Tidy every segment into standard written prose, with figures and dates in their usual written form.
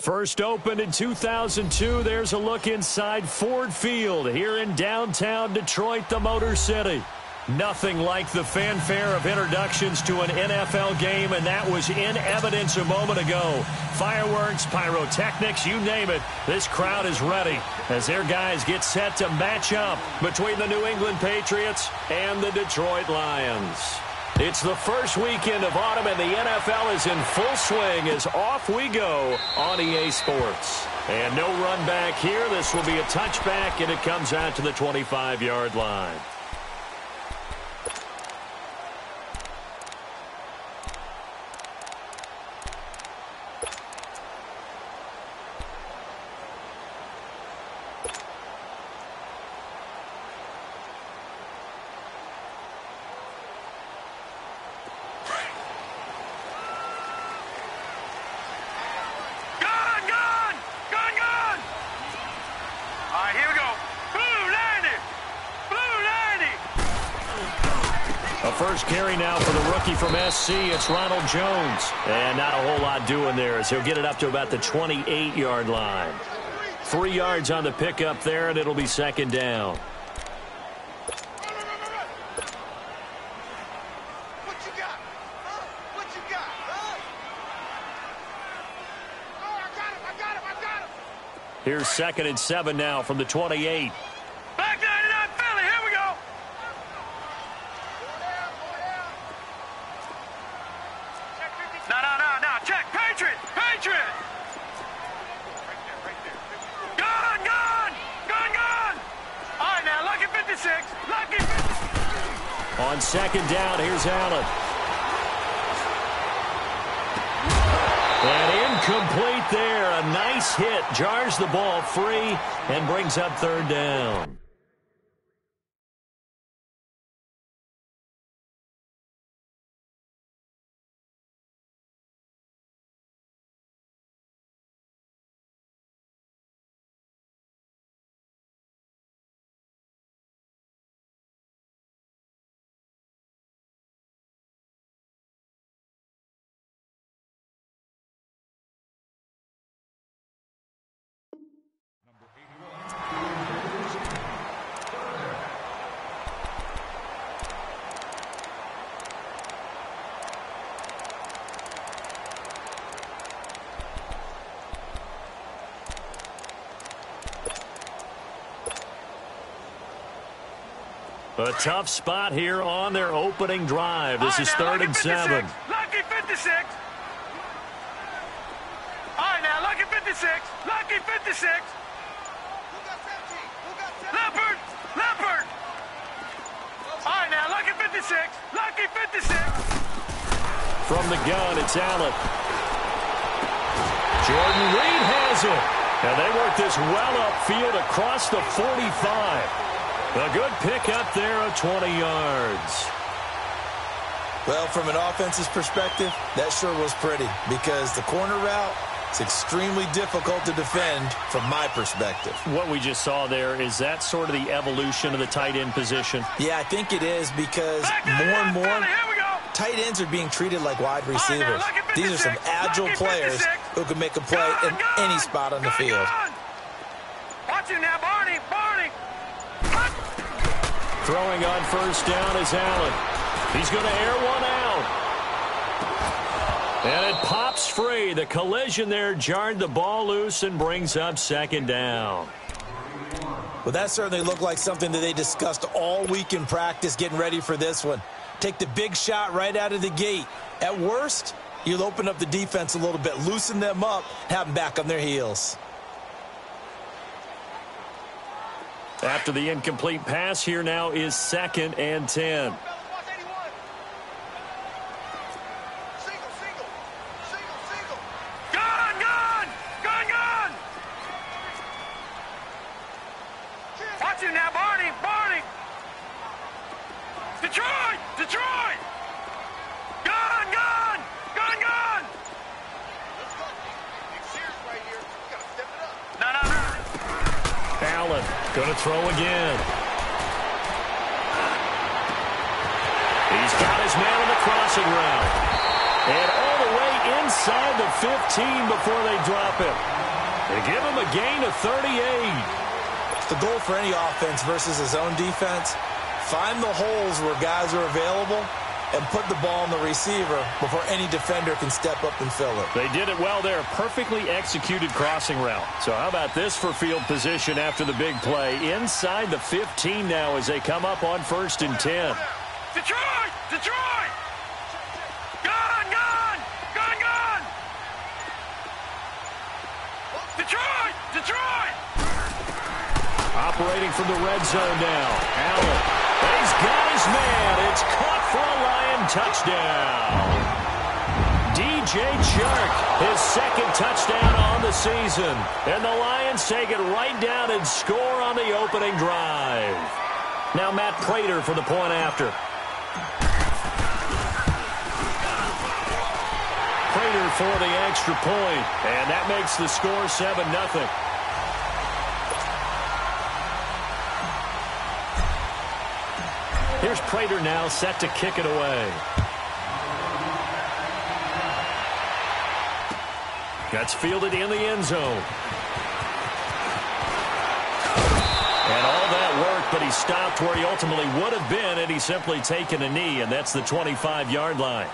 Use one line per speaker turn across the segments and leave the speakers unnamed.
First opened in 2002, there's a look inside Ford Field here in downtown Detroit, the Motor City. Nothing like the fanfare of introductions to an NFL game, and that was in evidence a moment ago. Fireworks, pyrotechnics, you name it, this crowd is ready as their guys get set to match up between the New England Patriots and the Detroit Lions. It's the first weekend of autumn, and the NFL is in full swing as off we go on EA Sports. And no run back here. This will be a touchback, and it comes out to the 25-yard line. First carry now for the rookie from SC. It's Ronald Jones. And not a whole lot doing there as he'll get it up to about the 28-yard line. 3 yards on the pickup there, and it'll be second down.
What you got? Huh? What you got? Huh? Oh, I got him.
Here's 2nd and 7 now from the 28.
Back 99 Philly. Here we go. No. Check. Patriot. Gun. All right, now, lucky 56.
On second down, here's Allen. And incomplete there. A nice hit. Jars the ball free and brings up third down. A tough spot here on their opening drive. This is 3rd and 7.
Lucky 56. All right, now, lucky 56. Who got 17? Leopard. All right, now, lucky 56.
From the gun, it's Allen. Jordan Reed has it. And they work this well upfield across the 45. A good pickup there of 20 yards.
Well, from an offense's perspective, that sure was pretty because the corner route is extremely difficult to defend from my perspective.
What we just saw there, is that sort of the evolution of the tight end position?
Yeah, I think it is because more and more tight ends are being treated like wide receivers. These are some agile players who can make a play in any spot on the field.
Watch it now, Barney.
Throwing on first down is Allen. He's going to air one out. And it pops free. The collision there jarred the ball loose and brings up second down.
Well, that certainly looked like something that they discussed all week in practice getting ready for this one. Take the big shot right out of the gate. At worst, you'll open up the defense a little bit, loosen them up, have them back on their heels.
After the incomplete pass, here now is 2nd and 10.
Gun. Watch it now, Barney. Detroit. Gun.
Allen going to throw again. He's got his man on the crossing route. And all the way inside the 15 before they drop it. They give him a gain of 38.
The goal for any offense versus his own defense, find the holes where guys are available and put the ball on the receiver before any defender can step up and fill it.
They did it well there. Perfectly executed crossing route. So how about this for field position after the big play? Inside the 15 now as they come up on 1st and 10.
Detroit! Detroit! Gun! Gun! Gun! Gun! Detroit! Detroit!
Operating from the red zone now. Allen. He's got his man. It's caught for a Lion touchdown. DJ Chark, his 2nd touchdown on the season. And the Lions take it right down and score on the opening drive. Now Matt Prater for the point after. Prater for the extra point. And that makes the score 7-0. Here's Prater now set to kick it away. That's fielded in the end zone. And all that work, but he stopped where he ultimately would have been had he simply taken a knee, and that's the 25-yard line.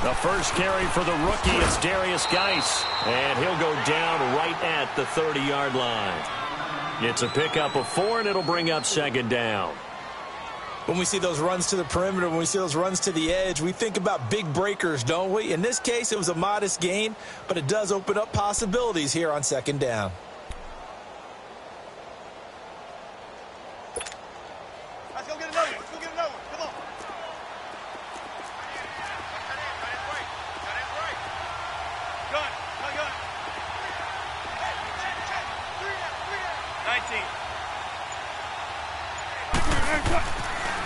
The first carry for the rookie is Darius Geis, and he'll go down right at the 30-yard line. It's a pickup of 4, and it'll bring up 2nd down.
When we see those runs to the perimeter, when we see those runs to the edge, we think about big breakers, don't we? In this case, it was a modest gain, but it does open up possibilities here on 2nd down.
Let's go get another one. Let's go get another one. Come on. Gun. Gun, gun. 19.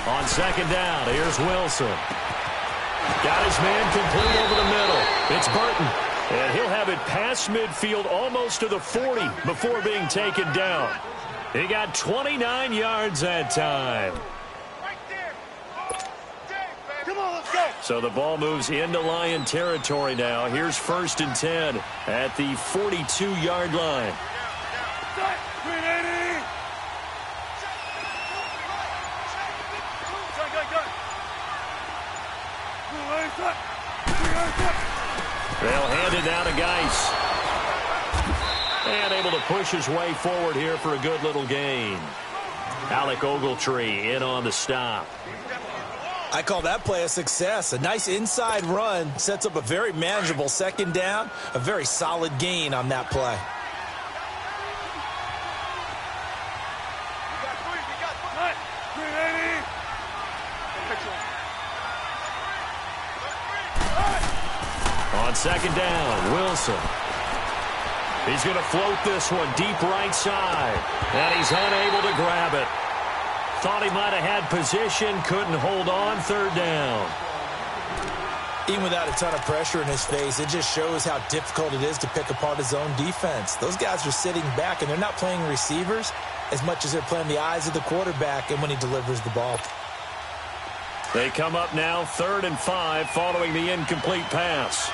On 2nd down, here's Wilson. Got his man complete over the middle. It's Burton. And he'll have it past midfield almost to the 40 before being taken down. He got 29 yards that time.
Right there. Come on, let's go.
So the ball moves into Lion territory now. Here's 1st and 10 at the 42-yard line.
380.
They'll hand it down to Geis. And able to push his way forward here for a good little gain. Alec Ogletree in on the stop.
I call that play a success. A nice inside run sets up a very manageable 2nd down. A very solid gain on that play.
On 2nd down, Wilson. He's going to float this one deep right side. And he's unable to grab it. Thought he might have had position, couldn't hold on. 3rd down.
Even without a ton of pressure in his face, it just shows how difficult it is to pick apart his own defense. Those guys are sitting back, and they're not playing receivers as much as they're playing the eyes of the quarterback and when he delivers the ball.
They come up now 3rd and 5 following the incomplete pass.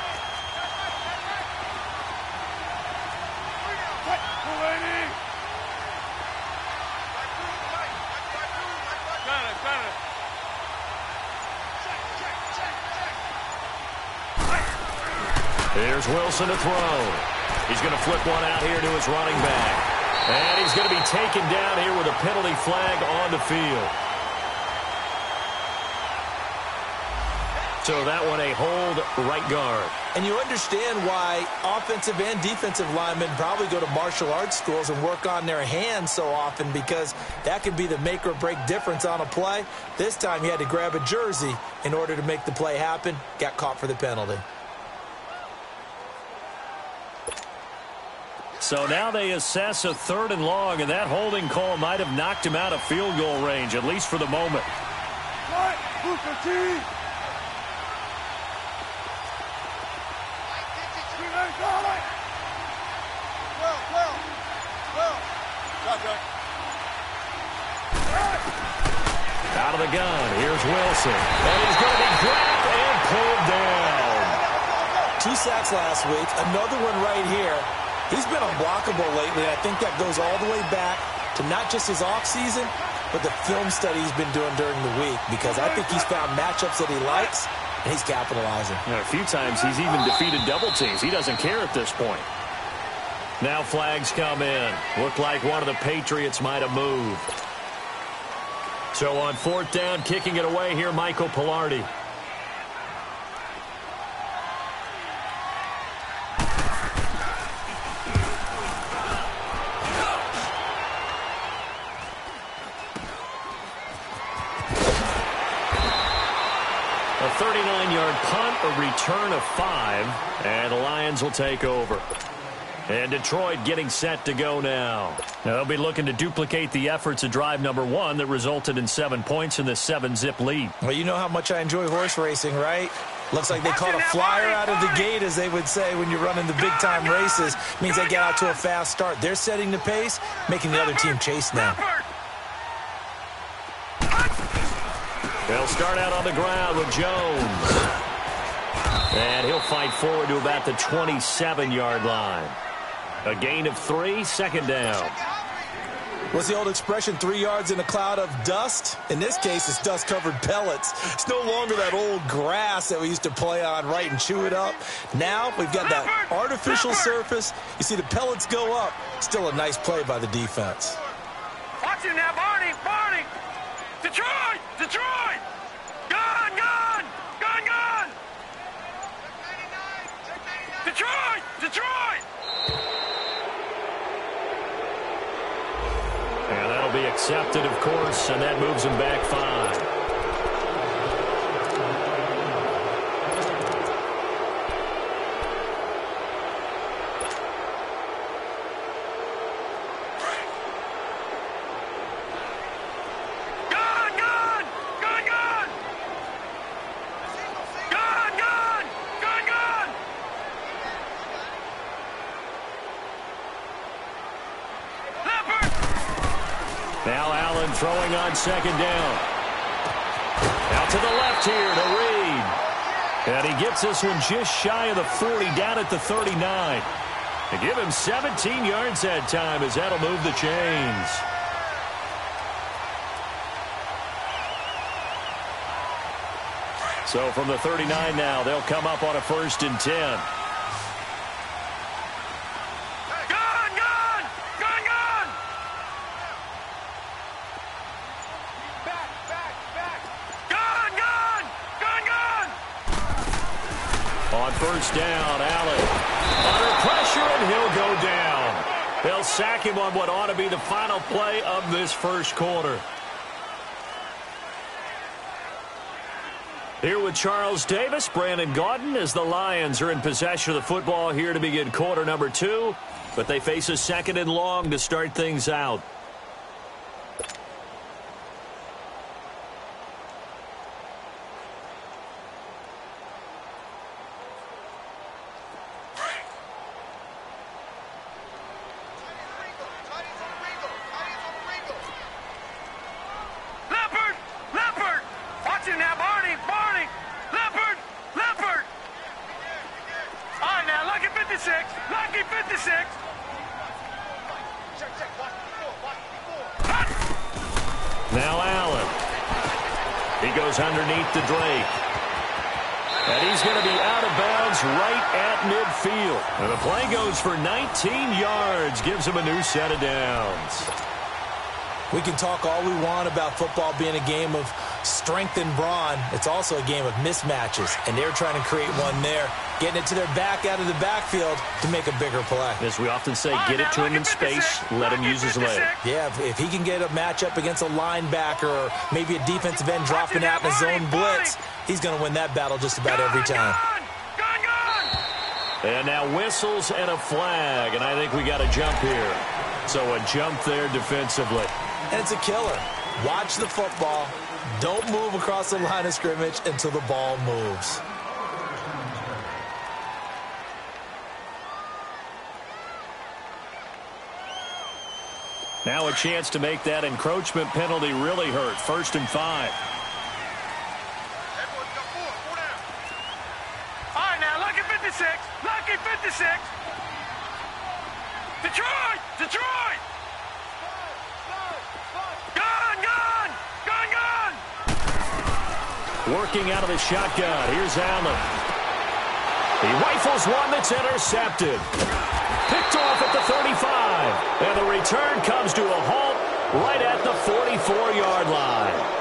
Here's Wilson to throw. He's going to flip one out here to his running back. And he's going to be taken down here with a penalty flag on the field. So that one a hold right guard.
And you understand why offensive and defensive linemen probably go to martial arts schools and work on their hands so often, because that can be the make or break difference on a play. This time he had to grab a jersey in order to make the play happen. Got caught for the penalty.
So now they assess a 3rd and long, and that holding call might have knocked him out of field goal range, at least for the moment. Out of the gun, here's Wilson. And he's going to be grabbed and pulled down.
2 sacks last week, another one right here. He's been unblockable lately, and I think that goes all the way back to not just his offseason, but the film study he's been doing during the week, because I think he's found matchups that he likes, and he's capitalizing.
And a few times he's even defeated double teams. He doesn't care at this point. Now flags come in. Looked like one of the Patriots might have moved. So on 4th down, kicking it away here, Michael Pilardi. A 39-yard punt, a return of 5, and the Lions will take over. And Detroit getting set to go now. They'll be looking to duplicate the efforts of drive number 1 that resulted in 7 points in the 7-zip lead.
Well, you know how much I enjoy horse racing, right? Looks like they caught a flyer out of the gate, as they would say when you're running the big-time races. Means they get out to a fast start. They're setting the pace, making the other team chase now.
They'll start out on the ground with Jones. And he'll fight forward to about the 27-yard line. A gain of 3, 2nd down.
What's the old expression, 3 yards in a cloud of dust? In this case, it's dust-covered pellets. It's no longer that old grass that we used to play on, right, and chew it up. Now we've got that artificial surface. You see the pellets go up. Still a nice play by the defense.
Watch him now, Barney! Barney! Detroit! Detroit! Gun! Gun! Gun! Gun! Detroit! Detroit!
And that'll be accepted, of course, and that moves him back 5. Throwing on 2nd down. Out to the left here to Reed. And he gets this one just shy of the 40, down at the 39. They give him 17 yards that time, as that'll move the chains. So from the 39 now, they'll come up on a 1st and 10. First down, Allen. Under pressure, and he'll go down. They'll sack him on what ought to be the final play of this first quarter. Here with Charles Davis, Brandon Gaudin, as the Lions are in possession of the football here to begin quarter number 2. But they face a 2nd and long to start things out. Now Allen. He goes underneath to Drake. And he's going to be out of bounds right at midfield. And the play goes for 19 yards. Gives him a new set of downs.
We can talk all we want about football being a game of strength and brawn. It's also a game of mismatches, and they're trying to create one there, getting it to their back out of the backfield to make a bigger play.
As we often say, get it to him in space, let him use his leg.
Yeah, if he can get a matchup against a linebacker or maybe a defensive end dropping out in a zone blitz, he's going to win that battle just about every time.
And now whistles and a flag, and I think we got a jump here. So a jump there defensively.
And it's a killer. Watch the football. Don't move across the line of scrimmage until the ball moves.
Now a chance to make that encroachment penalty really hurt. 1st and 5.
All right, now, lucky 56. Lucky 56. Detroit! Detroit! Gun! Gun! Gun! Gun!
Working out of the shotgun. Here's Allen. He rifles one that's intercepted. Picked off at the 35. And the return comes to a halt right at the 44-yard line.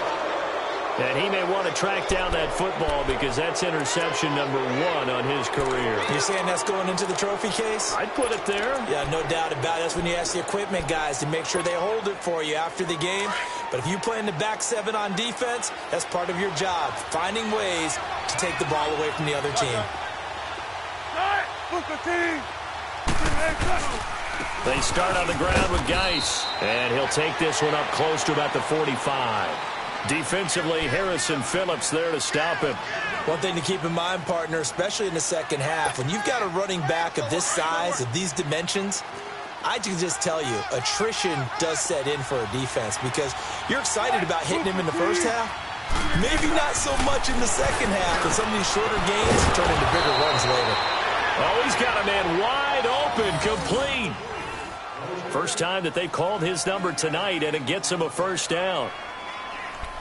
And he may want to track down that football because that's interception number 1 on his career.
You're saying that's going into the trophy case?
I'd put it there.
Yeah, no doubt about it. That's when you ask the equipment guys to make sure they hold it for you after the game. But if you play in the back 7 on defense, that's part of your job, finding ways to take the ball away from the other team.
They start on the ground with Geis, and he'll take this one up close to about the 45. Defensively, Harrison Phillips there to stop him.
One thing to keep in mind, partner, especially in the second half, when you've got a running back of this size, of these dimensions, I can just tell you, attrition does set in for a defense because you're excited about hitting him in the first half. Maybe not so much in the second half, but some of these shorter gains turn into bigger runs later.
Oh, he's got a man wide open, complete. First time that they've called his number tonight, and it gets him a first down.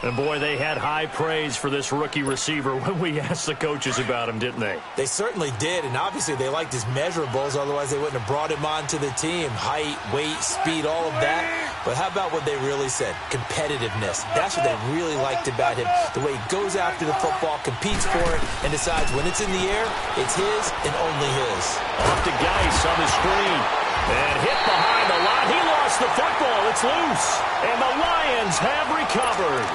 And, boy, they had high praise for this rookie receiver when we asked the coaches about him, didn't they?
They certainly did, and obviously they liked his measurables. Otherwise, they wouldn't have brought him onto the team. Height, weight, speed, all of that. But how about what they really said? Competitiveness. That's what they really liked about him. The way he goes after the football, competes for it, and decides when it's in the air, it's his and only his.
Off to Geis on the screen. And hit behind the line. He lost the football. It's loose. And the Lions have recovered.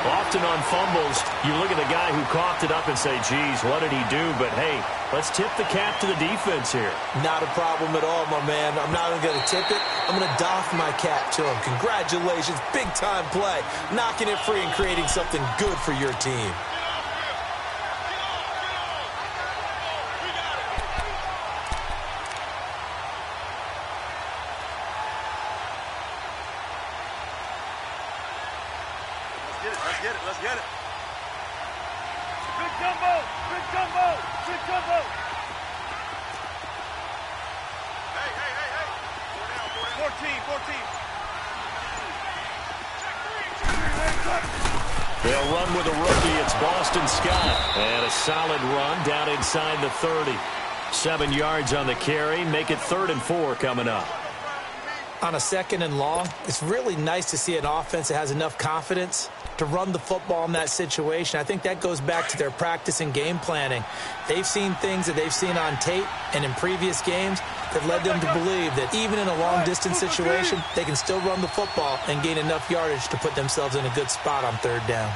Often on fumbles, you look at the guy who coughed it up and say, geez, what did he do? But, hey, let's tip the cap to the defense here.
Not a problem at all, my man. I'm not even going to tip it. I'm going to doff my cap to him. Congratulations. Big-time play. Knocking it free and creating something good for your team.
Let's get it. Big jumbo! Big jumbo! Big jumbo! Hey! 14.
They'll run with a rookie. It's Boston Scott. And a solid run down inside the 30. 7 yards on the carry. Make it 3rd and 4 coming up.
On a 2nd and long, it's really nice to see an offense that has enough confidence to run the football in that situation. I think that goes back to their practice and game planning. They've seen things that they've seen on tape and in previous games that led them to believe that even in a long-distance situation, they can still run the football and gain enough yardage to put themselves in a good spot on 3rd down.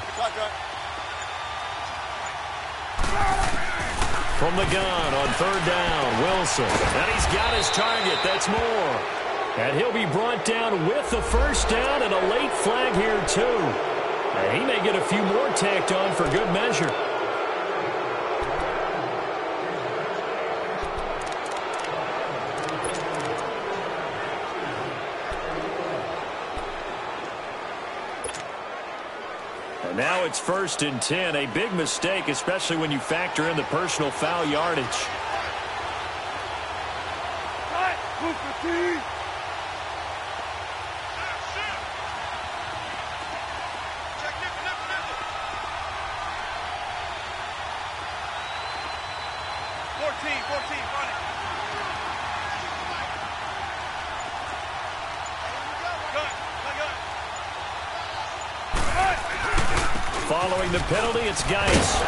From the gun on 3rd down, Wilson. And he's got his target. That's Moore. And he'll be brought down with the first down and a late flag here, too. And he may get a few more tacked on for good measure. And now it's 1st and 10. A big mistake, especially when you factor in the personal foul yardage.
running.
Following the penalty, it's Geis.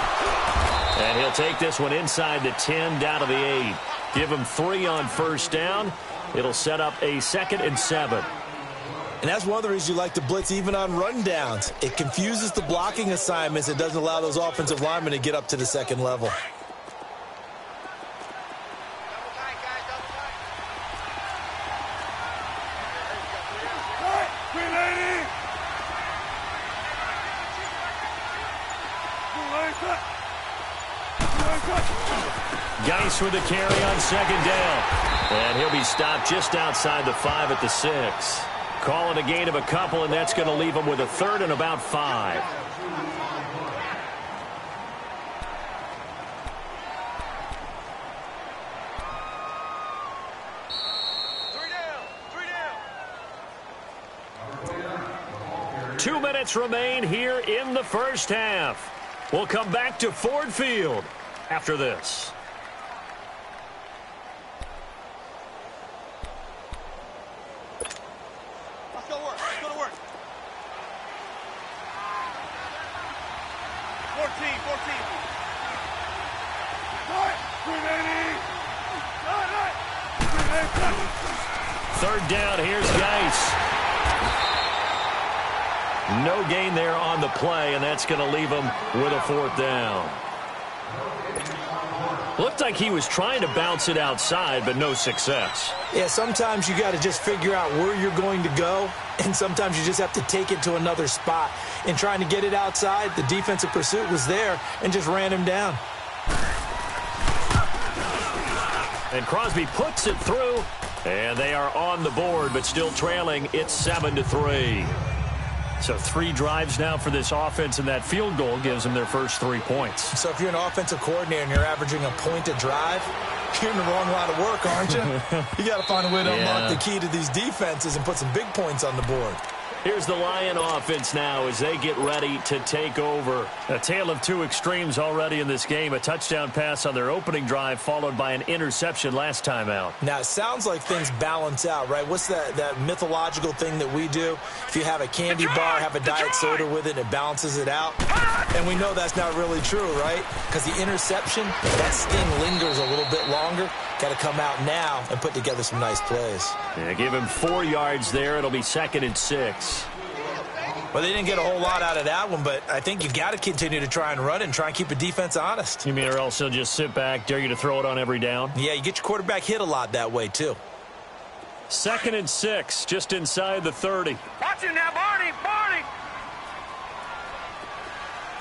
And he'll take this one inside the 10, down to the 8. Give him 3 on first down. It'll set up a 2nd and 7.
And that's one of the reasons you like to blitz even on rundowns. It confuses the blocking assignments. It doesn't allow those offensive linemen to get up to the second level.
Geis with a carry on 2nd down. And he'll be stopped just outside the 5 at the 6. Call it a gain of a couple, and that's going to leave him with a 3rd and about 5.
Three down.
2 minutes remain here in the first half. We'll come back to Ford Field after this.
Let's go to work. 14.
Third down, here's Geis. No gain there on the play, and that's going to leave him with a 4th down. Looked like he was trying to bounce it outside, but no success.
Yeah, sometimes you got to just figure out where you're going to go, and sometimes you just have to take it to another spot. In trying to get it outside, the defensive pursuit was there and just ran him down.
And Crosby puts it through, and they are on the board, but still trailing. It's 7-3. So 3 drives now for this offense, and that field goal gives them their first 3 points.
So if you're an offensive coordinator and you're averaging a point a drive, you're in the wrong line of work, aren't you? You got to find a way to unlock the key to these defenses and put some big points on the board.
Here's the Lion offense now as they get ready to take over. A tale of 2 extremes already in this game. A touchdown pass on their opening drive followed by an interception last time out.
Now, it sounds like things balance out, right? What's that mythological thing that we do? If you have a candy bar, have a diet soda with it, it balances it out. And we know that's not really true, right? Because the interception, that sting lingers a little bit longer. Got to come out now and put together some nice plays.
Yeah, give him 4 yards there. It'll be 2nd and 6.
Well, they didn't get a whole lot out of that one, but I think you got to continue to try and run it and try and keep the defense honest.
You mean or else they'll just sit back, dare you to throw it on every down?
Yeah, you get your quarterback hit a lot that way, too.
2nd and 6, just inside the 30.
Watch it now, Barney.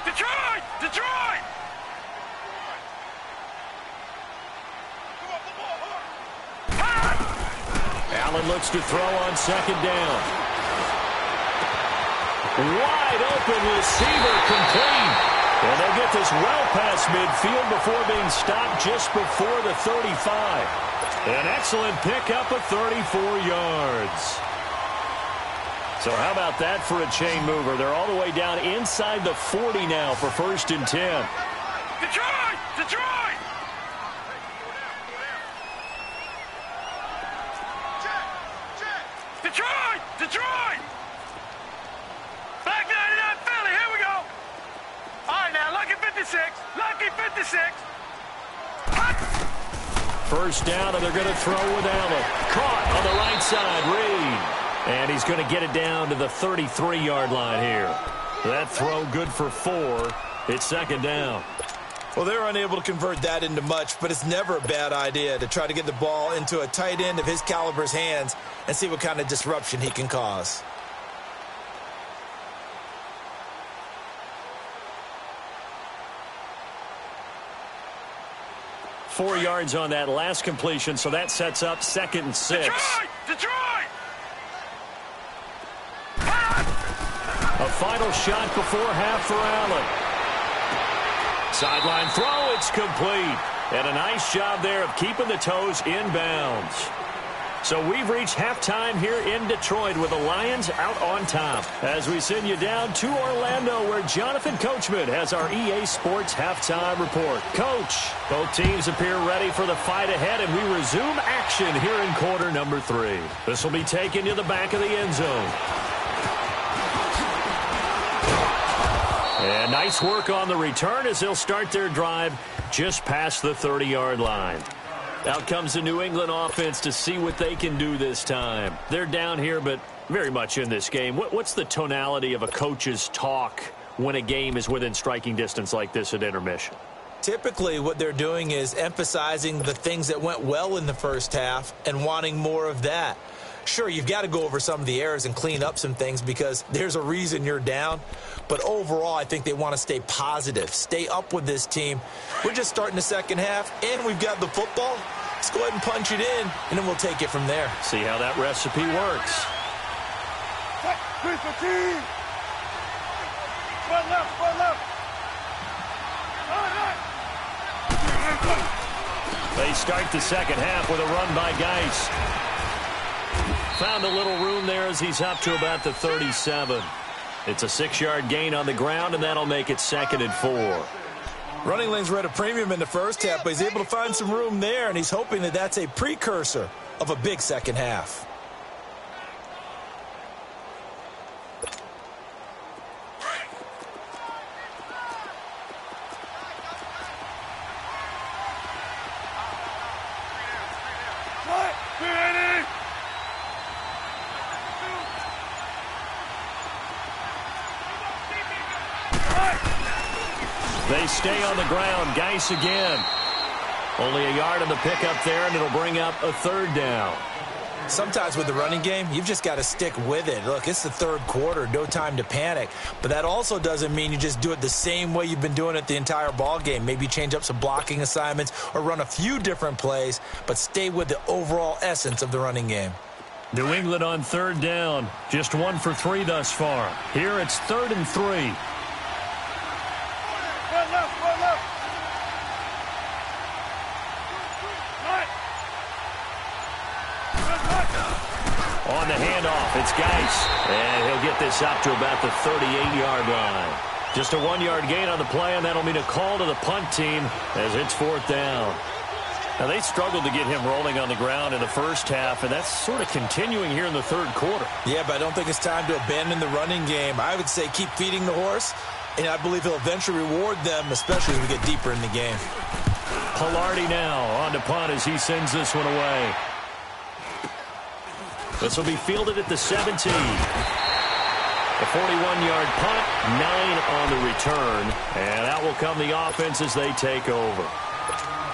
Detroit.
Allen looks to throw on 2nd down. Wide open receiver complete. And they'll get this well past midfield before being stopped just before the 35. An excellent pickup of 34 yards. So how about that for a chain mover? They're all the way down inside the 40 now for 1st and 10.
Detroit. Detroit! Back 99 Philly, here we go! All right, now, lucky 56.
First down, and they're going to throw with Allen. Caught on the right side, Reed. And he's going to get it down to the 33-yard line here. That throw good for 4. It's 2nd down.
Well, they're unable to convert that into much, but it's never a bad idea to try to get the ball into a tight end of his caliber's hands and see what kind of disruption he can cause.
Four yards on that last completion, so that sets up 2nd and 6.
Detroit!
A final shot before half for Allen. Sideline throw, it's complete. And a nice job there of keeping the toes in bounds. So we've reached halftime here in Detroit with the Lions out on top. As we send you down to Orlando, where Jonathan Coachman has our EA Sports halftime report. Coach, both teams appear ready for the fight ahead, and we resume action here in quarter number 3. This will be taken to the back of the end zone. And nice work on the return as they'll start their drive just past the 30-yard line. Out comes the New England offense to see what they can do this time. They're down here, but very much in this game. What's the tonality of a coach's talk when a game is within striking distance like this at intermission?
Typically, what they're doing is emphasizing the things that went well in the first half and wanting more of that. Sure, you've got to go over some of the errors and clean up some things because there's a reason you're down. But overall, I think they want to stay positive, stay up with this team. We're just starting the second half, and we've got the football. Let's go ahead and punch it in, and then we'll take it from there.
See how that recipe works. They start the second half with a run by Geis. Found a little room there as he's up to about the 37. It's a 6-yard gain on the ground, and that'll make it 2nd and 4.
Running lanes were at a premium in the first half, but he's able to find some room there, and he's hoping that that's a precursor of a big second half.
They stay on the ground. Geis again. Only a yard on the pickup there, and it'll bring up a 3rd down.
Sometimes with the running game, you've just got to stick with it. Look, it's the 3rd quarter, no time to panic. But that also doesn't mean you just do it the same way you've been doing it the entire ball game. Maybe change up some blocking assignments or run a few different plays, but stay with the overall essence of the running game.
New England on 3rd down. Just 1 for 3 thus far. Here it's 3rd and 3. On the handoff, it's Geis. And he'll get this up to about the 38-yard line. Just a 1-yard gain on the play, and that'll mean a call to the punt team as it's 4th down. Now, they struggled to get him rolling on the ground in the first half, and that's sort of continuing here in the 3rd quarter.
Yeah, but I don't think it's time to abandon the running game. I would say keep feeding the horse, and I believe he'll eventually reward them, especially as we get deeper in the game.
Pilardi now on to punt as he sends this one away. This will be fielded at the 17. The 41-yard punt, 9 on the return, and out will come the offense as they take over.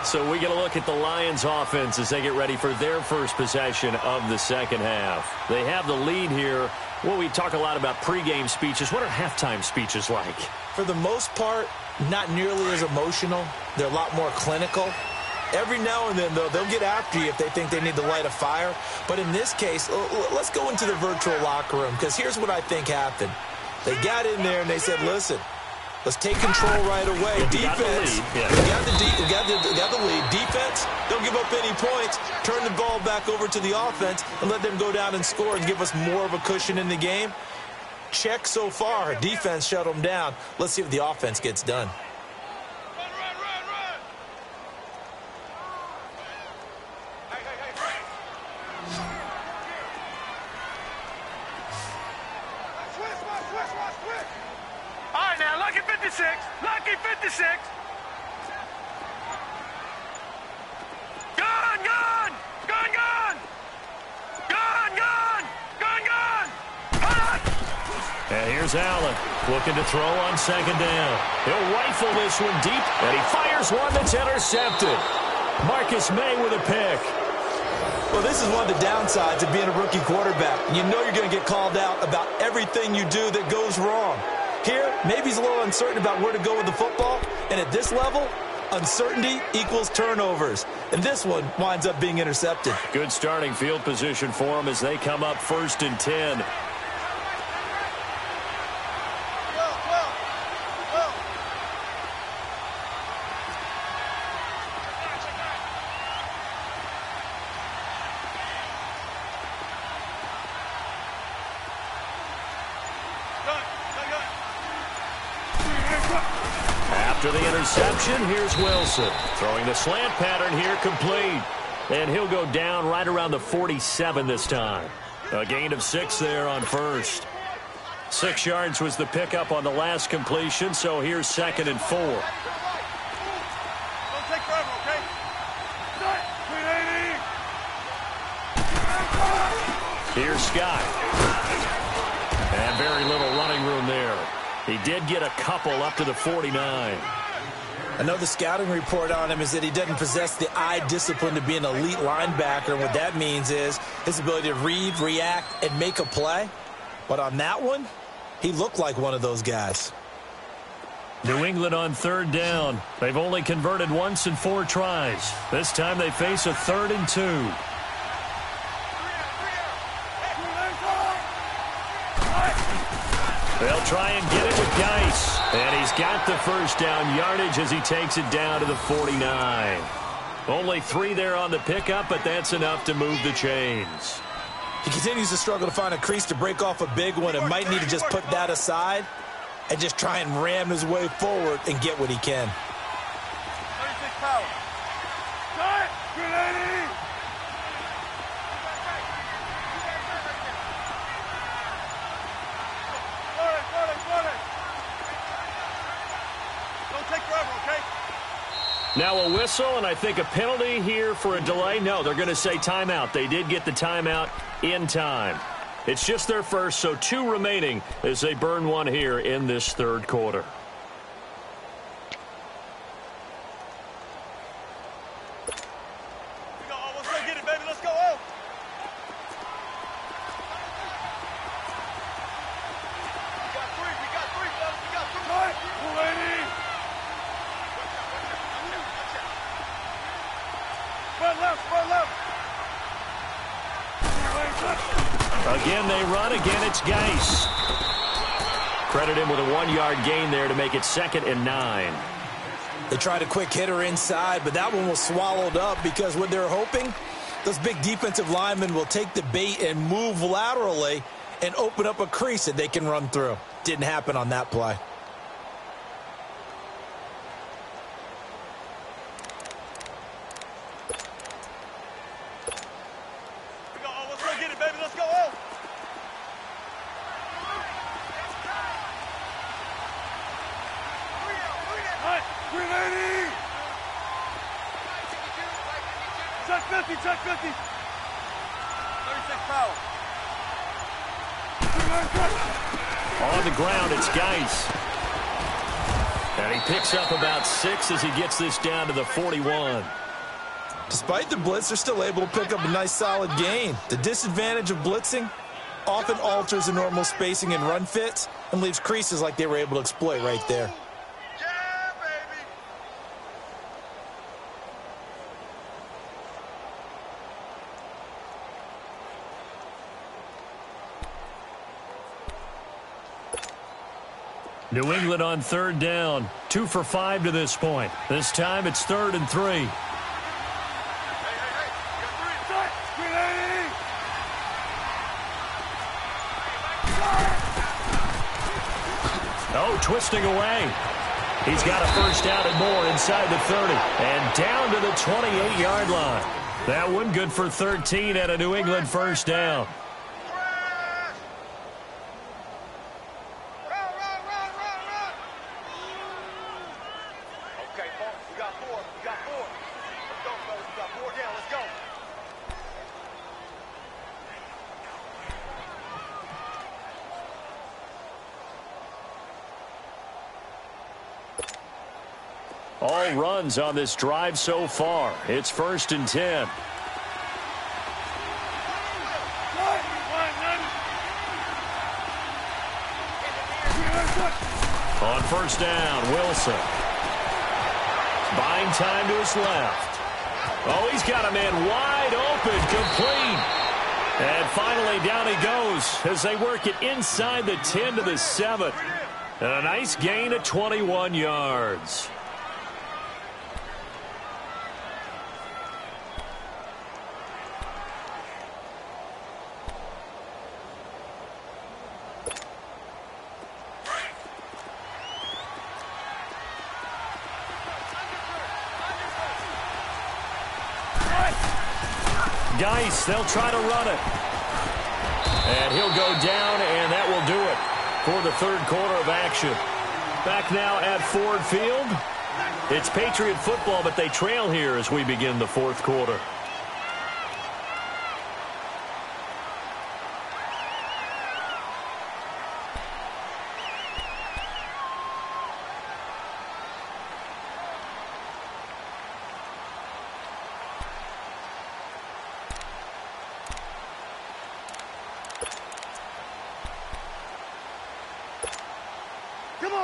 So we get a look at the Lions offense as they get ready for their first possession of the second half. They have the lead here. Well, we talk a lot about pregame speeches. What are halftime speeches like?
For the most part, not nearly as emotional. They're a lot more clinical. Every now and then, though, they'll get after you if they think they need to light a fire. But in this case, let's go into the virtual locker room, because here's what I think happened. They got in there and they said, listen, let's take control right away. Defense, we got the lead. Defense, don't give up any points. Turn the ball back over to the offense and let them go down and score and give us more of a cushion in the game. Check so far. Defense shut them down. Let's see if the offense gets done.
Lucky 56. Gone, gone, gone, gone. Gone, gone, gone, gone. Hot.
And here's Allen looking to throw on 2nd down. He'll rifle this one deep, and he fires one that's intercepted. Marcus May with a pick.
Well, this is one of the downsides of being a rookie quarterback. You know you're going to get called out about everything you do that goes wrong. Here, maybe he's a little uncertain about where to go with the football. And at this level, uncertainty equals turnovers. And this one winds up being intercepted.
Good starting field position for him as they come up 1st and 10. After the interception, here's Wilson. Throwing the slant pattern here, complete. And he'll go down right around the 47 this time. A gain of 6 there on first. 6 yards was the pickup on the last completion, so here's 2nd and 4.
Don't take forever, okay?
Here's Scott. And very little running room there. He did get a couple up to the 49.
I know the scouting report on him is that he doesn't possess the eye discipline to be an elite linebacker. And what that means is his ability to read, react, and make a play. But on that one, he looked like one of those guys.
New England on 3rd down. They've only converted once in 4 tries. This time they face a 3rd and 2. They'll try and get it with Geis. And he's got the first down yardage as he takes it down to the 49. Only 3 there on the pickup, but that's enough to move the chains.
He continues to struggle to find a crease to break off a big one and might need to just put that aside and just try and ram his way forward and get what he can.
36 power. Cut! Grenade! Don't take forever, okay?
Now a whistle, and I think a penalty here for a delay. No, they're going to say timeout. They did get the timeout in time. It's just their first, so 2 remaining as they burn 1 here in this 3rd quarter.
Let's go get it, baby. Let's go. Oh. We got 3, fellas. We got 3. Right. Lady. Front left.
Again, they run. Again, it's Geis. Credit him with a 1-yard gain there to make it 2nd and 9.
They tried a quick hitter inside, but that one was swallowed up because what they're hoping, those big defensive linemen will take the bait and move laterally and open up a crease that they can run through. Didn't happen on that play.
Let's go get it, baby. Let's go. Oh. Check 50. 36 power.
On the ground, it's Geis. And he picks up about 6 as he gets this down to the 41.
Despite the blitz, they're still able to pick up a nice solid gain. The disadvantage of blitzing often alters the normal spacing and run fits and leaves creases like they were able to exploit right there.
Yeah, baby.
New England on 3rd down. 2 for 5 to this point. This time it's 3rd and 3. Oh, twisting away. He's got a first down and more inside the 30. And down to the 28-yard line. That one good for 13 at a New England first down.
Okay, folks, we got 4. Let's go, fellas. We got 4 down. Let's go.
All runs on this drive so far. It's 1st and 10. On first down, Wilson. Buying time to his left. Oh, he's got a man wide open, complete. And finally down he goes as they work it inside the 10 to the 7. And a nice gain of 21 yards. Geis, they'll try to run it. And he'll go down, and that will do it for the third quarter of action. Back now at Ford Field. It's Patriot football, but they trail here as we begin the fourth quarter.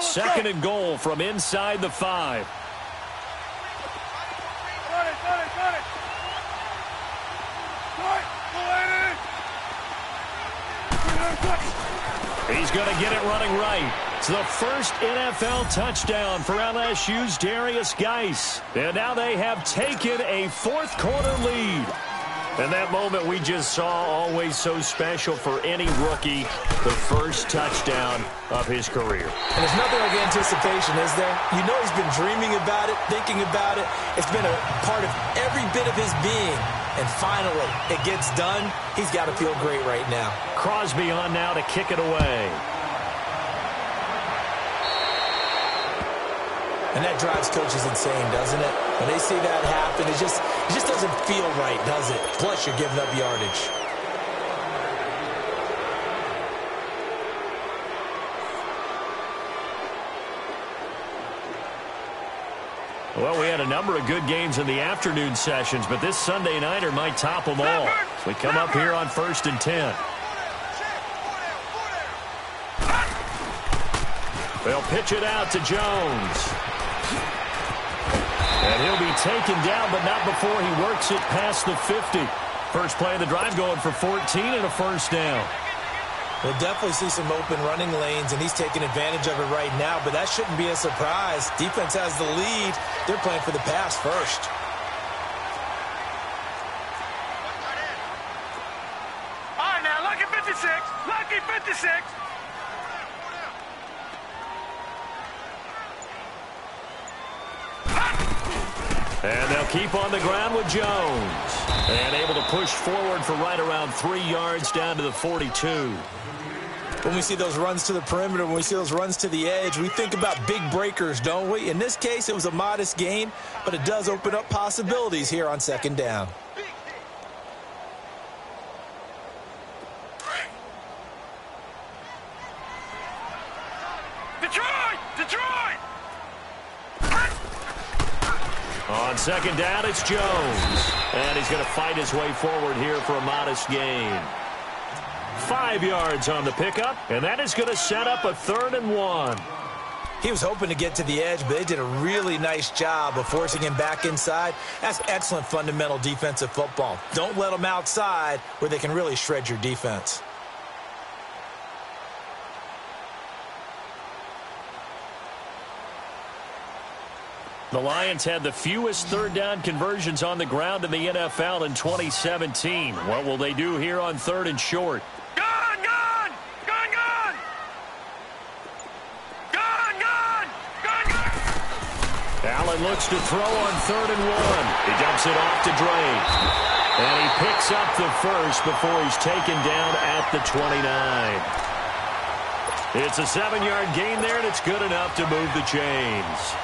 Second and goal from inside the 5. He's going to get it running right. It's the first NFL touchdown for LSU's Darius Geis. And now they have taken a fourth quarter lead. And that moment we just saw, always so special for any rookie, the first touchdown of his career.
And there's nothing like anticipation, is there? You know he's been dreaming about it, thinking about it. It's been a part of every bit of his being. And finally, it gets done. He's got to feel great right now.
Crosby on now to kick it away.
And that drives coaches insane, doesn't it? When they see that happen, it just doesn't feel right, does it? Plus, you're giving up yardage.
Well, we had a number of good games in the afternoon sessions, but this Sunday nighter might top them all. We come up here on 1st and 10. They'll pitch it out to Jones. And he'll be taken down, but not before he works it past the 50. First play of the drive going for 14 and a first down.
We'll definitely see some open running lanes, and he's taking advantage of it right now, but that shouldn't be a surprise. Defense has the lead. They're playing for the pass first.
All right, now, lucky 56. Lucky 56.
And they'll keep on the ground with Jones. And able to push forward for right around 3 yards down to the 42.
When we see those runs to the perimeter, when we see those runs to the edge, we think about big breakers, don't we? In this case, it was a modest gain, but it does open up possibilities here on second down.
Detroit! Detroit!
On second down, it's Jones. And he's going to fight his way forward here for a modest gain. 5 yards on the pickup, and that is going to set up a 3rd and 1.
He was hoping to get to the edge, but they did a really nice job of forcing him back inside. That's excellent fundamental defensive football. Don't let them outside where they can really shred your defense.
The Lions had the fewest third down conversions on the ground in the NFL in 2017. What will they do here on 3rd and short?
Gone! Gone! Gone! Gone! Gone! Gone! Gone! Gone!
Allen looks to throw on 3rd and 1. He dumps it off to Drake. And he picks up the first before he's taken down at the 29. It's a 7-yard gain there, and it's good enough to move the chains.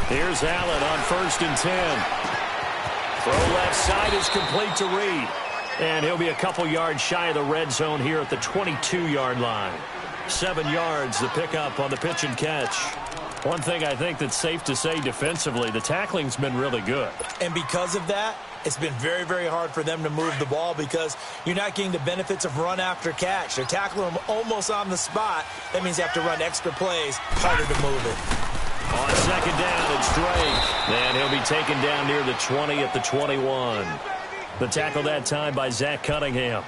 Here's Allen on 1st and 10. Throw left side is complete to Reed. And he'll be a couple yards shy of the red zone here at the 22-yard line. 7 yards, the pickup on the pitch and catch. One thing I think that's safe to say defensively, the tackling's been really good.
And because of that, it's been very, very hard for them to move the ball because you're not getting the benefits of run after catch. They're tackling them almost on the spot. That means they have to run extra plays, harder to move it.
On second down, it's Drake. And he'll be taken down near the 20 at the 21. The tackle that time by Zach Cunningham.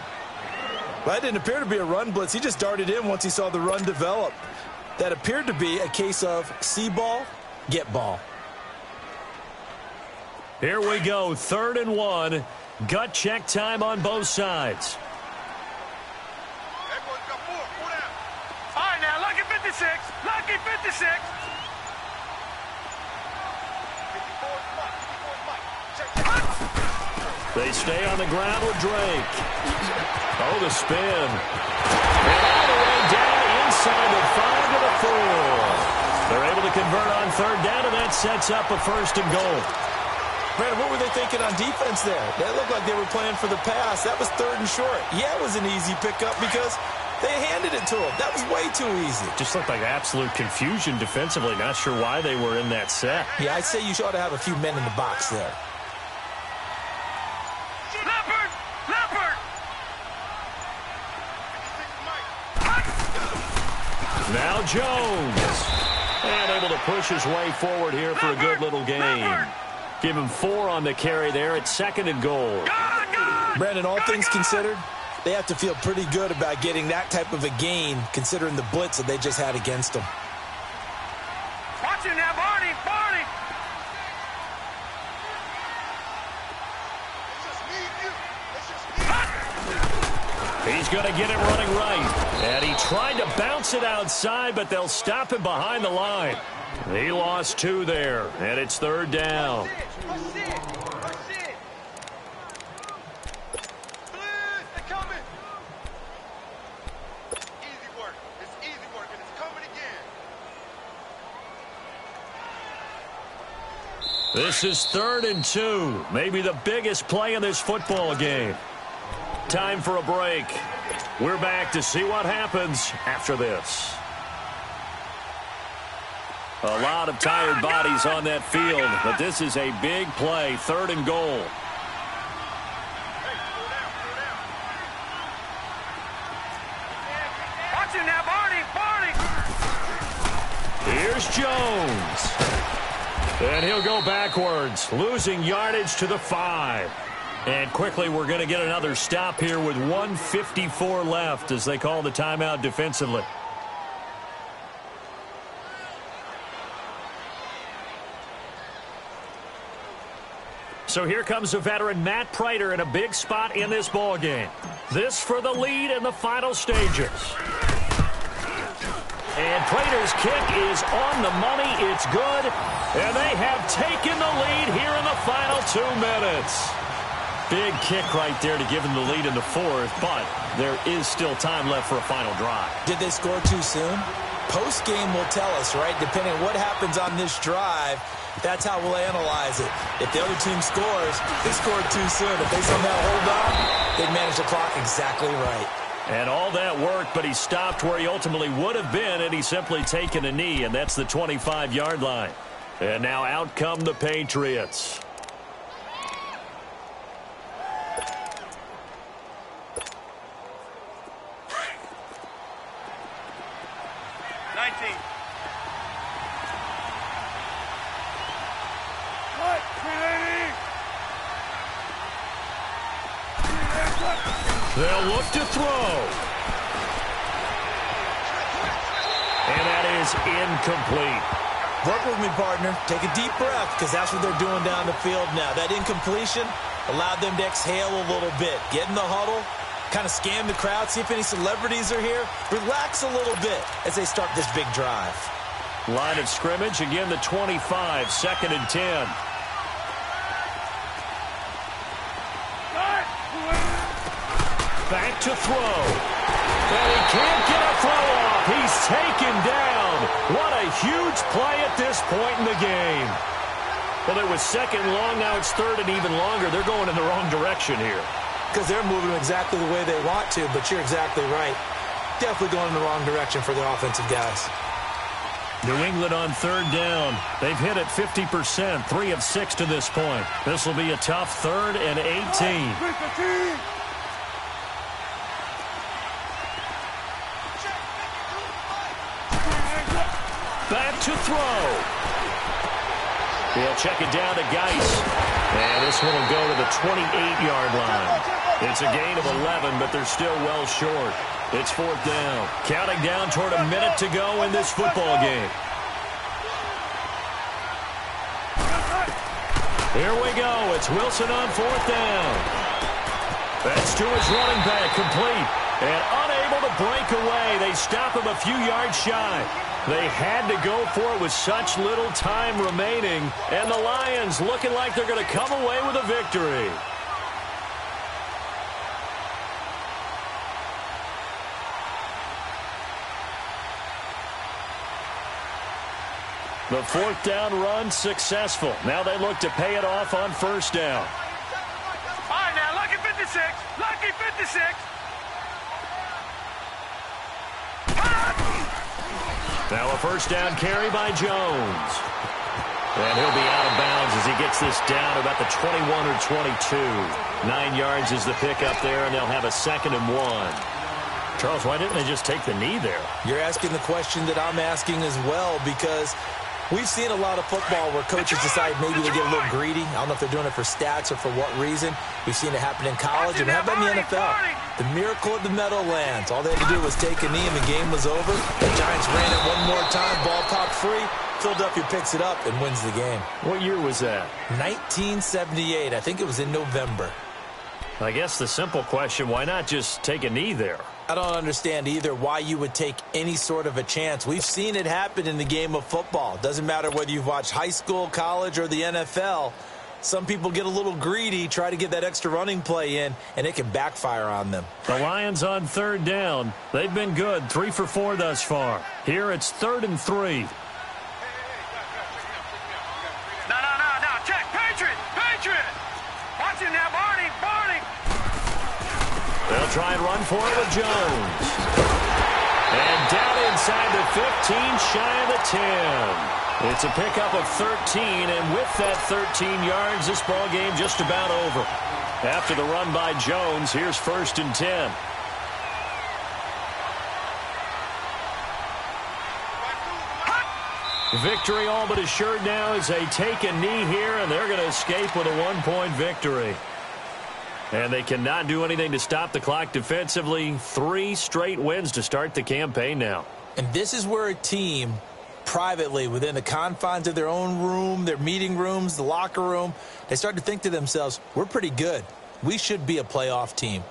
Well, that didn't appear to be a run blitz. He just darted in once he saw the run develop. That appeared to be a case of see ball, get ball.
Here we go, 3rd and 1. Gut check time on both sides.
56. Lucky 56.
They stay on the ground with Drake. Oh, the spin. And all the way down inside the 5 to the 4. They're able to convert on third down, and that sets up a 1st and goal.
Brandon, what were they thinking on defense there? That looked like they were playing for the pass. That was 3rd and short. Yeah, it was an easy pickup because they handed it to him. That was way too easy.
Just looked like absolute confusion defensively. Not sure why they were in that set.
Yeah, I'd say you ought to have a few men in the box there.
Leopard! Leopard!
Now Jones. And able to push his way forward here for a good little gain. Give him 4 on the carry there at 2nd and goal.
Brandon, all things considered, they have to feel pretty good about getting that type of a gain considering the blitz that they just had against them.
Watch him now, Barney! Barney!
He's going to get it running right. And he tried to bounce it outside, but they'll stop him behind the line. He lost 2 there, and it's 3rd down. This is 3rd and 2. Maybe the biggest play in this football game. Time for a break. We're back to see what happens after this. A lot of tired bodies on that field, but this is a big play. 3rd and goal.
Watch him now, Barney! Barney!
Here's Jones. And he'll go backwards, losing yardage to the 5. And quickly, we're going to get another stop here with 1:54 left as they call the timeout defensively. So here comes the veteran Matt Prater in a big spot in this ball game. This for the lead in the final stages. And Prater's kick is on the money. It's good. And they have taken the lead here in the final 2 minutes. Big kick right there to give them the lead in the 4th, but there is still time left for a final drive.
Did they score too soon? Post-game will tell us, right? Depending on what happens on this drive, that's how we'll analyze it. If the other team scores, they scored too soon. If they somehow hold on, they manage the clock exactly right.
And all that worked, but he stopped where he ultimately would have been, and he's simply taken a knee, and that's the 25-yard line. And now out come the Patriots. They'll look to throw. And that is incomplete.
Work with me, partner. Take a deep breath because that's what they're doing down the field now. That incompletion allowed them to exhale a little bit. Get in the huddle, kind of scan the crowd, see if any celebrities are here. Relax a little bit as they start this big drive.
Line of scrimmage, again the 25, 2nd and 10. Back to throw. And he can't get a throw off. He's taken down. What a huge play at this point in the game. Well, it was 2nd long. Now it's 3rd and even longer. They're going in the wrong direction here.
Because they're moving exactly the way they want to, but you're exactly right. Definitely going in the wrong direction for the offensive guys.
New England on 3rd down. They've hit it 50%, 3 of 6 to this point. This will be a tough 3rd and 18. Back to throw. He'll check it down to Geis. And this one will go to the 28-yard line. It's a gain of 11, but they're still well short. It's 4th down. Counting down toward a minute to go in this football game. Here we go. It's Wilson on 4th down. That's to his running back, complete. And unable to break away. They stop him a few yards shy. They had to go for it with such little time remaining. And the Lions looking like they're going to come away with a victory. The fourth down run successful. Now they look to pay it off on first down.
All right, now, lucky 56. Lucky 56.
Now a first down carry by Jones. And he'll be out of bounds as he gets this down about the 21 or 22. 9 yards is the pickup there, and they'll have a 2nd and 1. Charles, why didn't they just take the knee there?
You're asking the question that I'm asking as well, because we've seen a lot of football where coaches decide maybe to get a little greedy. I don't know if they're doing it for stats or for what reason. We've seen it happen in college, and how about in the NFL? The miracle of the Meadowlands. All they had to do was take a knee, and the game was over. The Giants ran it one more time, ball popped free. Philadelphia picks it up and wins the game.
What year was that?
1978. I think it was in November.
I guess the simple question, why not just take a knee there?
I don't understand either why you would take any sort of a chance. We've seen it happen in the game of football. Doesn't matter whether you've watched high school, college, or the NFL. Some people get a little greedy, try to get that extra running play in, and it can backfire on them.
The Lions on third down. They've been good, 3 for 4 thus far. Here it's 3rd and 3.
No. Check. Patriot. Watch him now, Barney.
They'll try and run for it with Jones. And down inside the 15, shy of the 10. It's a pickup of 13, and with that 13 yards, this ball game just about over. After the run by Jones, here's 1st and 10. Victory all but assured now as they take a knee here, and they're going to escape with a 1-point victory. And they cannot do anything to stop the clock defensively. 3 straight wins to start the campaign now.
And this is where a team, privately, within the confines of their own room, their meeting rooms, the locker room, they start to think to themselves, we're pretty good. We should be a playoff team.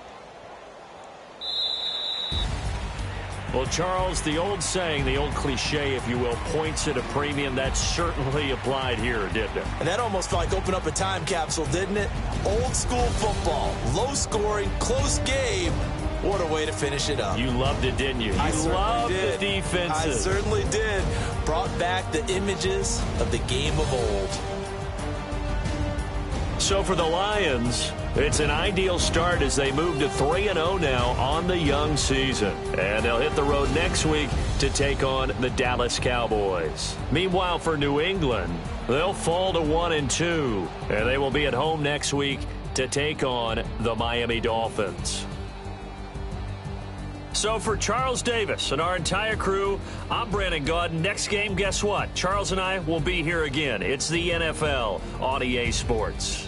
Well, Charles, the old saying, the old cliche, if you will, points at a premium, that certainly applied here, didn't it?
And that almost felt like open up a time capsule, didn't it? Old school football, low scoring, close game. What a way to finish it up.
You loved it, didn't you?
I
You loved
did.
the defenses.
I certainly did. Brought back the images of the game of old.
So for the Lions, it's an ideal start as they move to 3-0 now on the young season. And they'll hit the road next week to take on the Dallas Cowboys. Meanwhile, for New England, they'll fall to 1-2. And they will be at home next week to take on the Miami Dolphins. So for Charles Davis and our entire crew, I'm Brandon Gaudin. Next game, guess what? Charles and I will be here again. It's the NFL on EA Sports.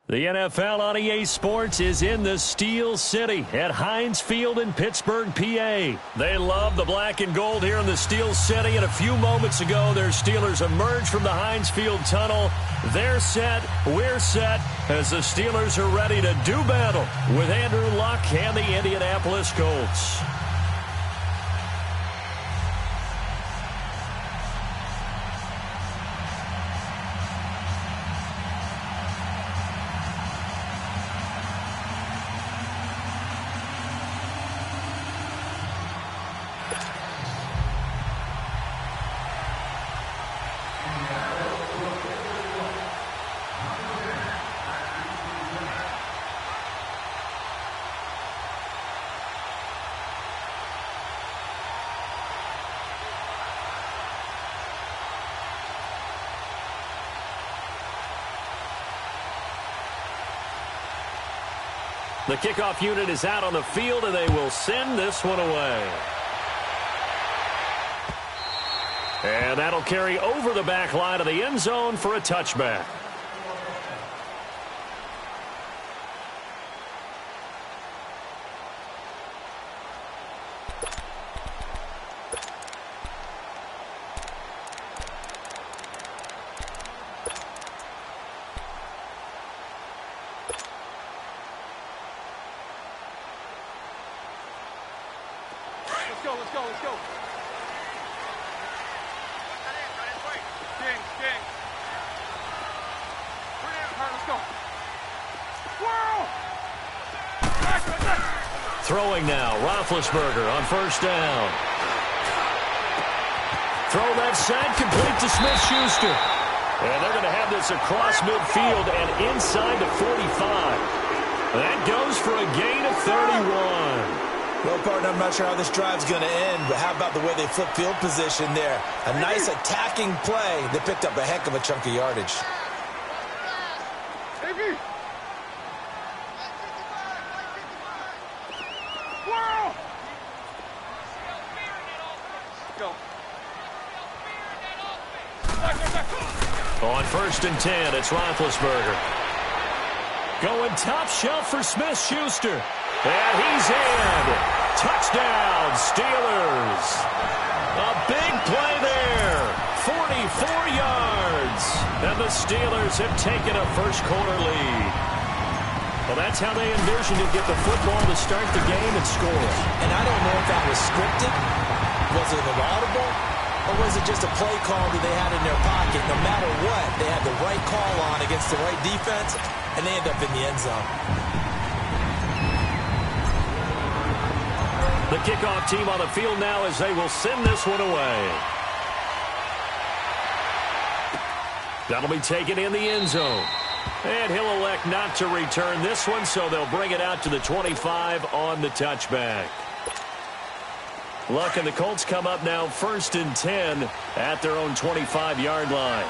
The NFL on EA Sports is in the Steel City at Heinz Field in Pittsburgh, PA. They love the black and gold here in the Steel City, and a few moments ago, their Steelers emerged from the Heinz Field tunnel. They're set, we're set, as the Steelers are ready to do battle with Andrew Luck and the Indianapolis Colts. The kickoff unit is out on the field, and they will send this one away. And that'll carry over the back line of the end zone for a touchback.
Let's go. King. Bring it, let's go. Whirl!
Throwing now, Roethlisberger on first down. Throw left side, complete to Smith-Schuster. And they're going to have this across midfield and inside the 45. That goes for a gain of 31.
Well, partner, I'm not sure how this drive's going to end, but how about the way they flip field position there? A nice attacking play. They picked up a heck of a chunk of yardage.
On first and 10, it's Roethlisberger. Going top shelf for Smith-Schuster. And he's in. Touchdown, Steelers. A big play there. 44 yards. And the Steelers have taken a first-quarter lead. Well, that's how they envisioned to get the football to start the game and score.
And I don't know if that was scripted. Was it an audible? Or was it just a play call that they had in their pocket? No matter what, they had the right call on against the right defense, and they end up in the end zone.
The kickoff team on the field now as they will send this one away. That'll be taken in the end zone. And he'll elect not to return this one, so they'll bring it out to the 25 on the touchback. Luck and the Colts come up now first and 10 at their own 25-yard line.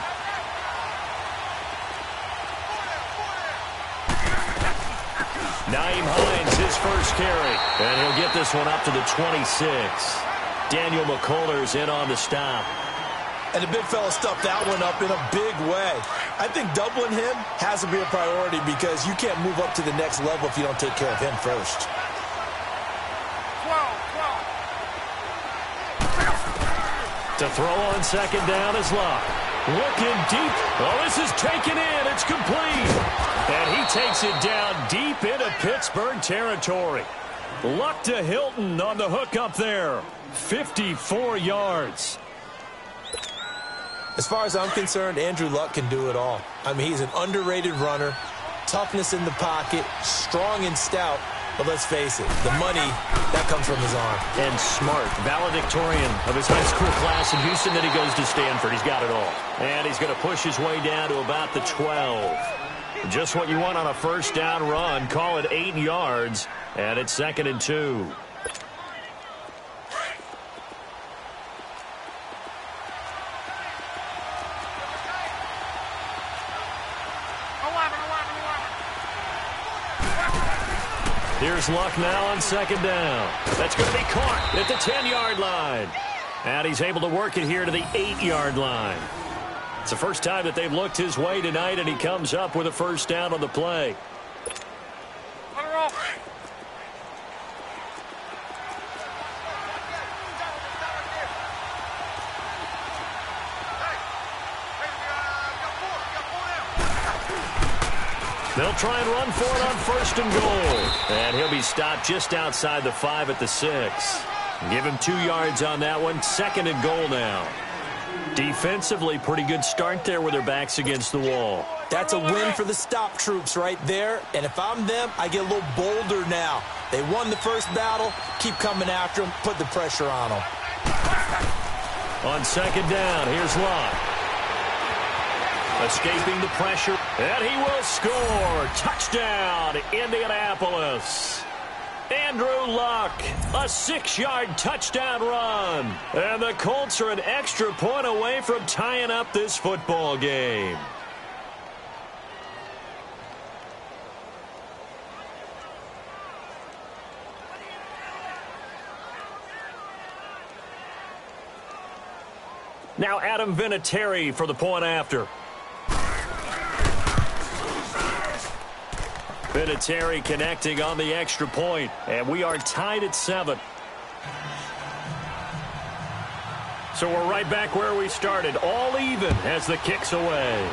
Naeem Hines, his first carry. And he'll get this one up to the 26. Daniel McCullers in on the stop.
And the big fella stuffed that one up in a big way. I think doubling him has to be a priority because you can't move up to the next level if you don't take care of him first.
To throw on second down is Luck. Looking deep. Oh, this is taken in. It's complete. And he takes it down deep into Pittsburgh territory. Luck to Hilton on the hook up there. 54 yards.
As far as I'm concerned, Andrew Luck can do it all. I mean, he's an underrated runner. Toughness in the pocket. Strong and stout. But let's face it, the money, that comes from his arm.
And smart, valedictorian of his high school class in Houston. Then he goes to Stanford. He's got it all. And he's going to push his way down to about the 12. Just what you want on a first down run. Call it 8 yards. And it's second and 2. Here's Luck now on second down. That's going to be caught at the 10-yard line. And he's able to work it here to the 8-yard line. It's the first time that they've looked his way tonight, and he comes up with a first down on the play. They'll try and run for it on first and goal. And he'll be stopped just outside the 5 at the 6. Give him 2 yards on that one. Second and goal now. Defensively, pretty good start there with their backs against the wall.
That's a win for the stop troops right there. And if I'm them, I get a little bolder now. They won the first battle. Keep coming after them. Put the pressure on them.
On second down, here's Luck. Escaping the pressure, and he will score. Touchdown, Indianapolis. Andrew Luck, a 6-yard touchdown run. And the Colts are an extra point away from tying up this football game. Now Adam Vinatieri for the point after. Vinatieri connecting on the extra point, and we are tied at 7. So we're right back where we started, all even as the kick's away.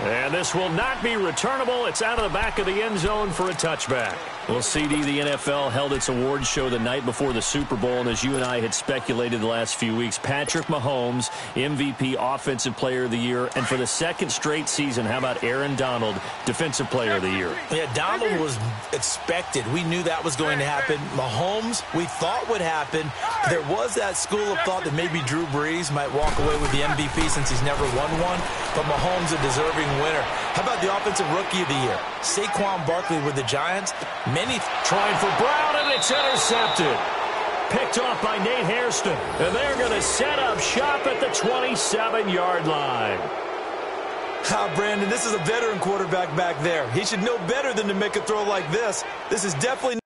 And this will not be returnable. It's out of the back of the end zone for a touchback. Well, CD, the NFL held its awards show the night before the Super Bowl, and as you and I had speculated the last few weeks, Patrick Mahomes, MVP, Offensive Player of the Year, and for the second straight season, how about Aaron Donald, Defensive Player of the Year?
Yeah, Donald was expected. We knew that was going to happen. Mahomes, we thought would happen. There was that school of thought that maybe Drew Brees might walk away with the MVP since he's never won one, but Mahomes a deserving winner. How about the Offensive Rookie of the Year? Saquon Barkley with the Giants. Many
trying for Brown, and it's intercepted. Picked off by Nate Hairston, and they're going to set up shop at the 27-yard line.
Brandon, this is a veteran quarterback back there. He should know better than to make a throw like this. This is definitely